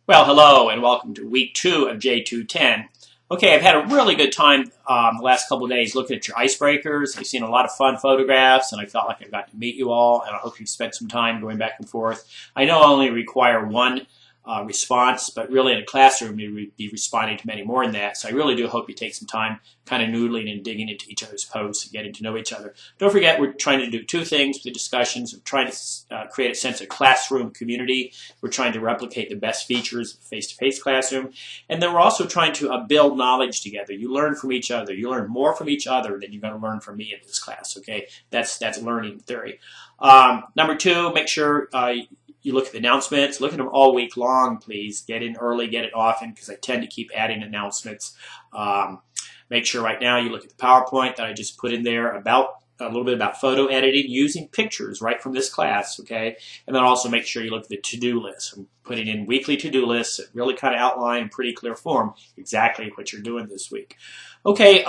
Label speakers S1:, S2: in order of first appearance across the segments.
S1: Well, hello and welcome to week 2 of J210. Okay, I've had a really good time the last couple of days looking at your icebreakers. I've seen a lot of fun photographs and I felt like I got to meet you all, and I hope you spent some time going back and forth. I know I only require one response, but really in a classroom you would be responding to many more than that. So I really do hope you take some time kind of noodling and digging into each other's posts and getting to know each other. Don't forget, we're trying to do two things with the discussions. We're trying to create a sense of classroom community. We're trying to replicate the best features of face-to-face classroom. And then we're also trying to build knowledge together. You learn from each other. You learn more from each other than you're going to learn from me in this class, okay? That's learning theory. Number two, make sure you look at the announcements. Look at them all week long, please. Get in early, get it often, because I tend to keep adding announcements. Make sure right now you look at the PowerPoint that I just put in there about a little bit about photo editing using pictures right from this class, okay? And then also make sure you look at the to-do list. I'm putting in weekly to-do lists that really kind of outline in pretty clear form exactly what you're doing this week. Okay,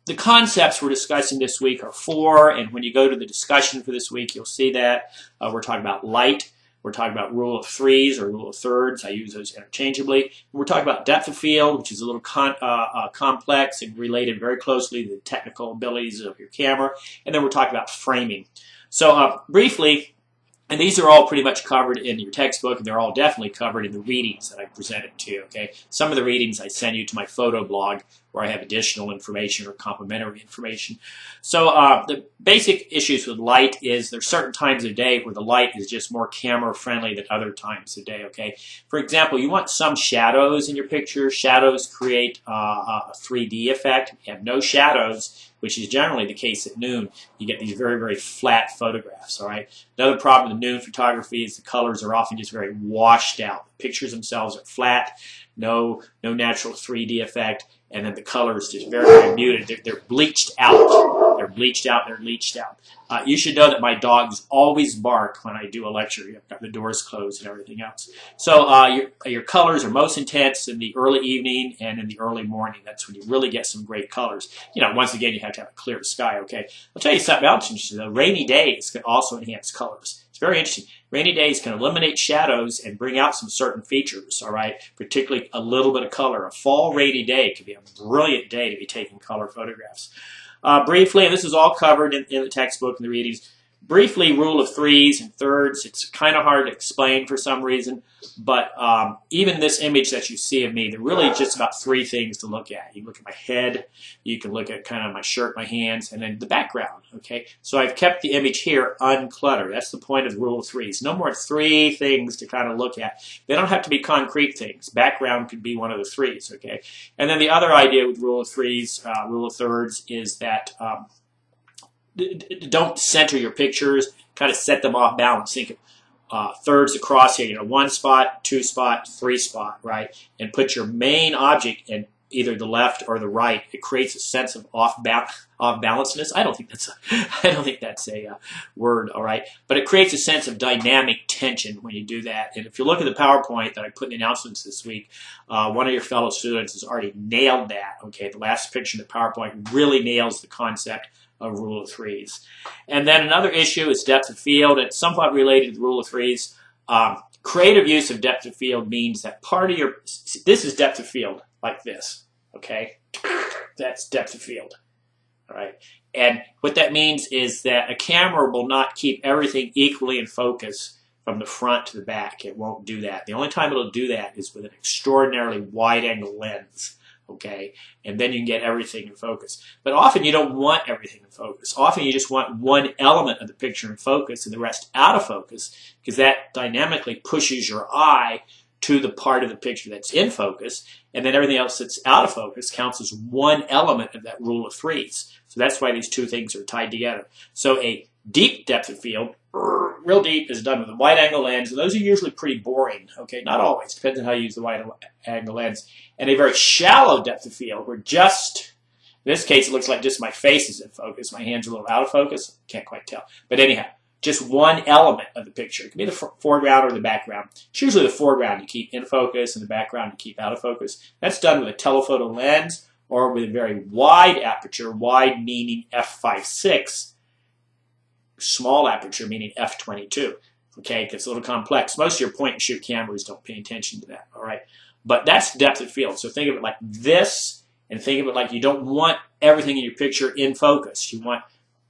S1: the concepts we're discussing this week are 4, and when you go to the discussion for this week, you'll see that we're talking about light. We're talking about rule of threes or rule of thirds. I use those interchangeably. And we're talking about depth of field, which is a little complex and related very closely to the technical abilities of your camera. And then we're talking about framing. So briefly, and these are all pretty much covered in your textbook, and they're all definitely covered in the readings that I presented to you, okay? Some of the readings I send you to my photo blog where I have additional information or complementary information. So the basic issues with light is there's certain times of day where the light is just more camera friendly than other times of day, okay? For example, you want some shadows in your picture. Shadows create a 3D effect. If you have no shadows, which is generally the case at noon, you get these very, very flat photographs, all right? Another problem with noon photography is the colors are often just very washed out. The pictures themselves are flat, no natural 3D effect, and then the colors just very, very muted. They're bleached out. They're bleached out. They're leached out. You should know that my dogs always bark when I do a lecture. I've got the doors closed and everything else. So your colors are most intense in the early evening and in the early morning. That's when you really get some great colors. You know, once again, you have to have a clear sky, okay? I'll tell you something else interesting. The rainy days can also enhance colors. It's very interesting. Rainy days can eliminate shadows and bring out some certain features, all right? Particularly a little bit of color. A fall rainy day could be a brilliant day to be taking color photographs. Briefly, and this is all covered in the textbook and the readings, briefly, rule of threes and thirds. It's kind of hard to explain for some reason, but even this image that you see of me, there are really just about 3 things to look at. You can look at my head, you can look at kind of my shirt, my hands, and then the background, okay? So I've kept the image here uncluttered. That's the point of the rule of threes. No more 3 things to kind of look at. They don't have to be concrete things. Background could be one of the 3s, okay? And then the other idea with rule of threes, rule of thirds, is that don't center your pictures, kind of set them off balance. Think of thirds across here, you know, 1 spot, 2 spot, 3 spot, right? And put your main object in either the left or the right. It creates a sense of off balancedness. I don't think that's a word, all right? But it creates a sense of dynamic tension when you do that. And if you look at the PowerPoint that I put in the announcements this week, one of your fellow students has already nailed that, okay? The last picture in the PowerPoint really nails the concept of rule of threes. And then another issue is depth of field. It's somewhat related to the rule of threes. Creative use of depth of field means that part of your, this is depth of field, like this, okay? That's depth of field, all right? And what that means is that a camera will not keep everything equally in focus from the front to the back. It won't do that. The only time it'll do that is with an extraordinarily wide-angle lens, okay? And then you can get everything in focus. But often you don't want everything in focus. Often you just want one element of the picture in focus and the rest out of focus, because that dynamically pushes your eye to the part of the picture that's in focus, and then everything else that's out of focus counts as one element of that rule of threes. So that's why these 2 things are tied together. So a deep depth of field, real deep, is done with a wide-angle lens, and those are usually pretty boring, okay? Not always, depends on how you use the wide-angle lens. And a very shallow depth of field, where just, in this case, it looks like just my face is in focus. My hands are a little out of focus. Can't quite tell. But anyhow, just one element of the picture. It can be the foreground or the background. It's usually the foreground you keep in focus and the background you keep out of focus. That's done with a telephoto lens or with a very wide aperture, wide meaning f5.6, small aperture meaning f22. Okay, it gets a little complex. Most of your point and shoot cameras don't pay attention to that, all right? But that's depth of field. So think of it like this, and think of it like you don't want everything in your picture in focus. You want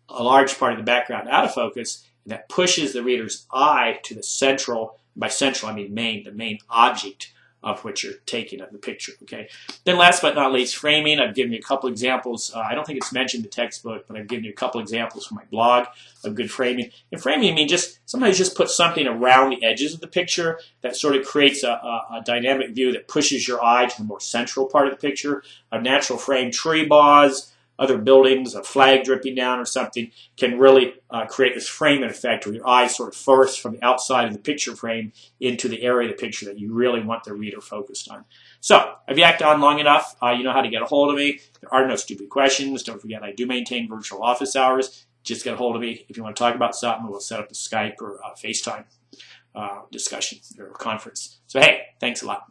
S1: a large part of the background out of focus, and that pushes the reader's eye to the central, by central I mean main, the main object of what you're taking of the picture, okay? Then last but not least, framing. I've given you a couple examples. I don't think it's mentioned in the textbook, but I've given you a couple examples from my blog of good framing. And framing, I mean, sometimes just put something around the edges of the picture that sort of creates a dynamic view that pushes your eye to the more central part of the picture. A natural frame, tree boughs, other buildings, a flag dripping down or something can really create this framing effect where your eyes sort of force from the outside of the picture frame into the area of the picture that you really want the reader focused on. So, I've yacked on long enough. You know how to get a hold of me. There are no stupid questions. Don't forget I do maintain virtual office hours. Just get a hold of me if you want to talk about something. We'll set up a Skype or FaceTime discussion or conference. So, hey, thanks a lot.